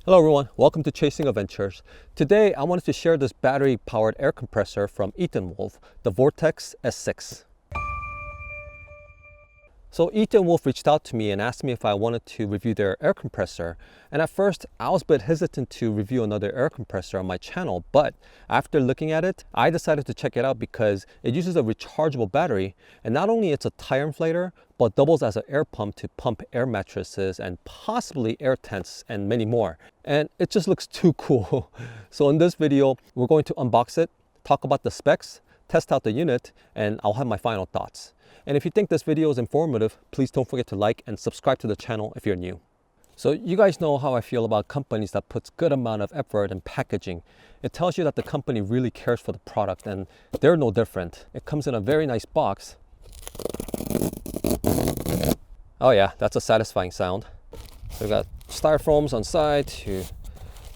Hello everyone, welcome to Chasing Adventures. Today I wanted to share this battery powered air compressor from EtenWolf, the Vortex S6. So EtenWolf reached out to me and asked me if I wanted to review their air compressor. And at first I was a bit hesitant to review another air compressor on my channel, but after looking at it, I decided to check it out because it uses a rechargeable battery, and not only it's a tire inflator, but doubles as an air pump to pump air mattresses and possibly air tents and many more. And it just looks too cool. So in this video, we're going to unbox it, talk about the specs, test out the unit, and I'll have my final thoughts. And if you think this video is informative, please don't forget to like and subscribe to the channel if you're new. So you guys know how I feel about companies that puts good amount of effort in packaging. It tells you that the company really cares for the product, and they're no different. It comes in a very nice box. Oh yeah, that's a satisfying sound. So we got styrofoams on side to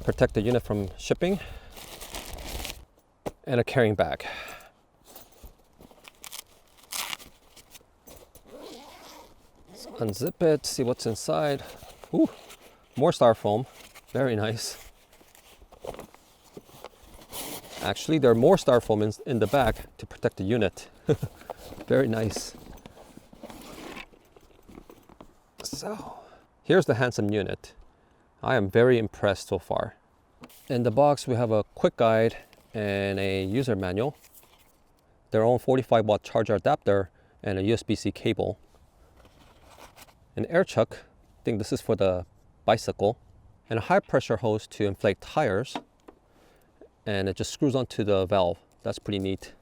protect the unit from shipping, and a carrying bag. Let's unzip it, see what's inside. Ooh, more styrofoam, very nice. Actually, there are more styrofoam in the back to protect the unit. Very nice. So, here's the handsome unit. I am very impressed so far. In the box, we have a quick guide and a user manual, their own 45-watt charger adapter, and a USB-C cable. An air chuck, I think this is for the bicycle, and a high pressure hose to inflate tires, and it just screws onto the valve. That's pretty neat.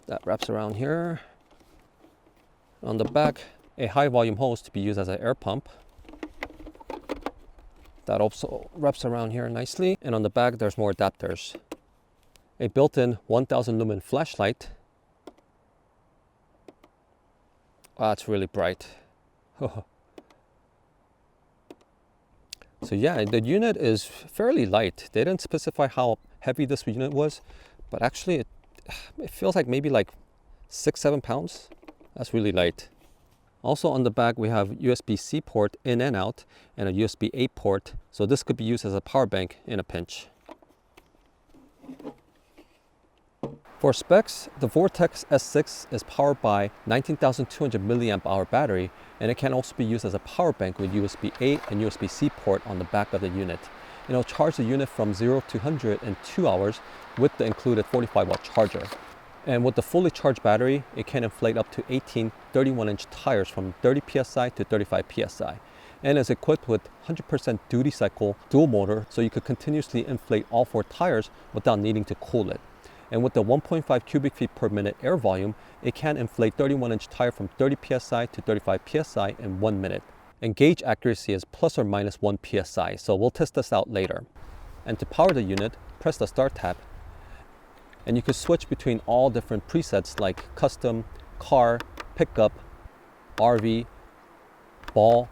That wraps around here. On the back, a high volume hose to be used as an air pump. That also wraps around here nicely. And on the back, there's more adapters. A built-in 1000 lumen flashlight. Wow, it's really bright. So yeah, the unit is fairly light. They didn't specify how heavy this unit was, but actually it feels like maybe like 6-7 pounds. That's really light. Also on the back, we have USB-C port in and out, and a USB-A port. So this could be used as a power bank in a pinch. For specs, the Vortex S6 is powered by 19,200 milliamp hour battery, and it can also be used as a power bank with USB-A and USB-C port on the back of the unit. It'll charge the unit from 0 to 100 in 2 hours with the included 45-watt charger. And with the fully charged battery, it can inflate up to 18 31-inch tires from 30 psi to 35 psi. And is equipped with 100% duty cycle dual motor, so you could continuously inflate all 4 tires without needing to cool it. And with the 1.5 cubic feet per minute air volume, it can inflate 31-inch tire from 30 psi to 35 psi in 1 minute. And gauge accuracy is plus or minus 1 psi, so we'll test this out later. And to power the unit, press the start tab. And you can switch between all different presets like custom, car, pickup, RV, ball,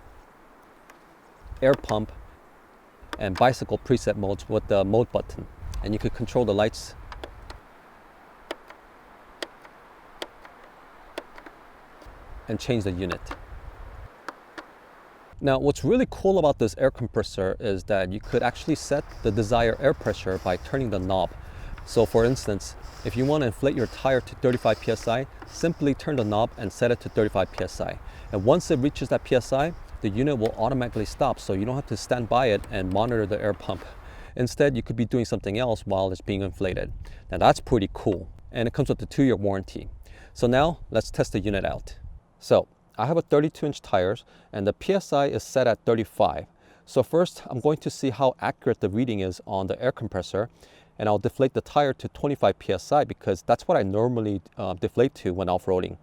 air pump, and bicycle preset modes with the mode button. And you could control the lights and change the unit. Now, what's really cool about this air compressor is that you could actually set the desired air pressure by turning the knob. So for instance, if you want to inflate your tire to 35 psi, simply turn the knob and set it to 35 psi. And once it reaches that psi, the unit will automatically stop, so you don't have to stand by it and monitor the air pump. Instead, you could be doing something else while it's being inflated. Now that's pretty cool, and it comes with a 2-year warranty. So now let's test the unit out. So I have a 32-inch tires, and the psi is set at 35. So first, I'm going to see how accurate the reading is on the air compressor, and I'll deflate the tire to 25 psi because that's what I normally deflate to when off-roading,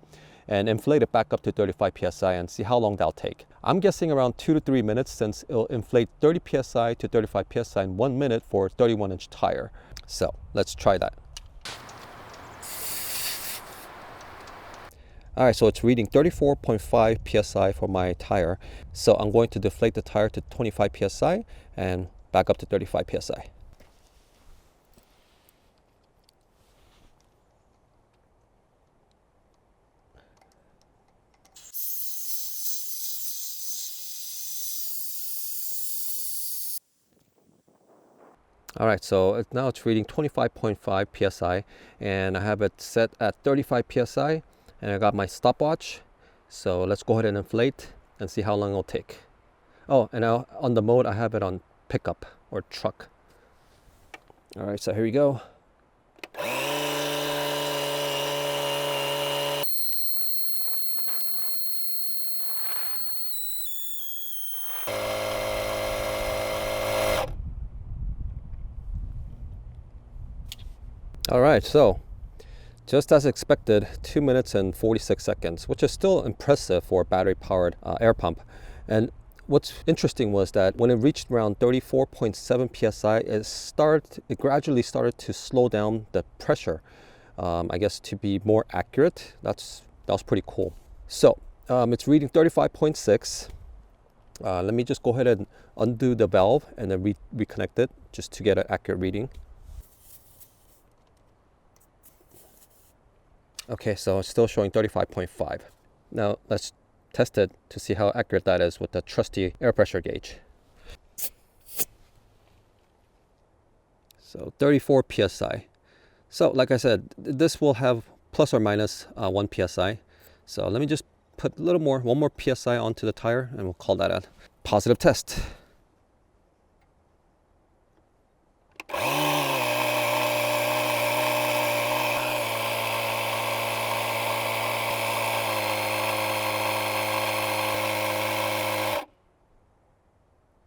and inflate it back up to 35 psi and see how long that'll take. I'm guessing around 2 to 3 minutes, since it'll inflate 30 psi to 35 psi in 1 minute for a 31-inch tire. So let's try that. All right, so it's reading 34.5 psi for my tire. So I'm going to deflate the tire to 25 psi and back up to 35 psi. All right, so now it's reading 25.5 psi, and I have it set at 35 psi, and I got my stopwatch. So let's go ahead and inflate and see how long it'll take. Oh, and now on the mode, I have it on pickup or truck. All right, so here we go. All right, so just as expected, 2 minutes and 46 seconds, which is still impressive for a battery-powered air pump. And what's interesting was that when it reached around 34.7 psi, it gradually started to slow down the pressure. I guess to be more accurate, that was pretty cool. So it's reading 35.6. Let me just go ahead and undo the valve and then reconnect it just to get an accurate reading. Okay, so it's still showing 35.5. Now let's test it to see how accurate that is with the trusty air pressure gauge. So 34 psi. So like I said, this will have plus or minus 1 psi. So let me just put a little more, 1 more psi onto the tire, and we'll call that a positive test.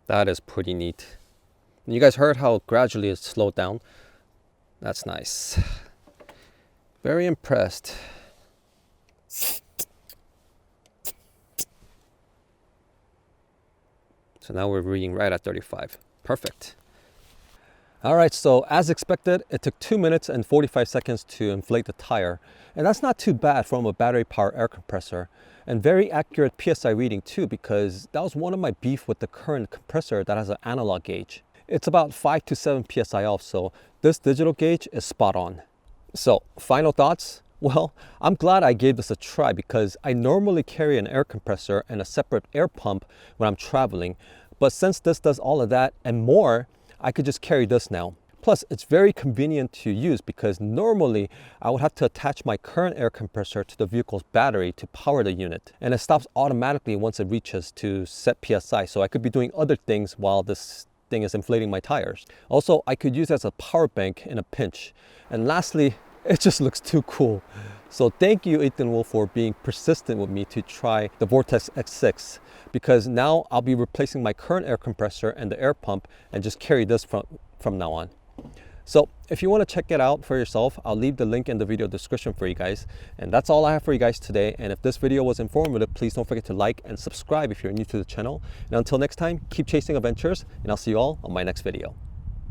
That is pretty neat. And you guys heard how gradually it slowed down. That's nice. Very impressed. So now we're reading right at 35. Perfect. All right, so as expected, it took 2 minutes and 45 seconds to inflate the tire. And that's not too bad from a battery-powered air compressor. And very accurate PSI reading too, because that was one of my beef with the current compressor that has an analog gauge. It's about 5 to 7 PSI off, so this digital gauge is spot on. So, final thoughts? Well, I'm glad I gave this a try because I normally carry an air compressor and a separate air pump when I'm traveling. But since this does all of that and more, I could just carry this now. Plus, it's very convenient to use because normally I would have to attach my current air compressor to the vehicle's battery to power the unit. And it stops automatically once it reaches to set PSI. So I could be doing other things while this thing is inflating my tires. Also, I could use it as a power bank in a pinch. And lastly, it just looks too cool. So thank you, EtenWolf, for being persistent with me to try the Vortex X6, because now I'll be replacing my current air compressor and the air pump and just carry this from now on. So if you want to check it out for yourself, I'll leave the link in the video description for you guys. And that's all I have for you guys today. And if this video was informative, please don't forget to like and subscribe if you're new to the channel. And until next time, keep chasing adventures, and I'll see you all on my next video.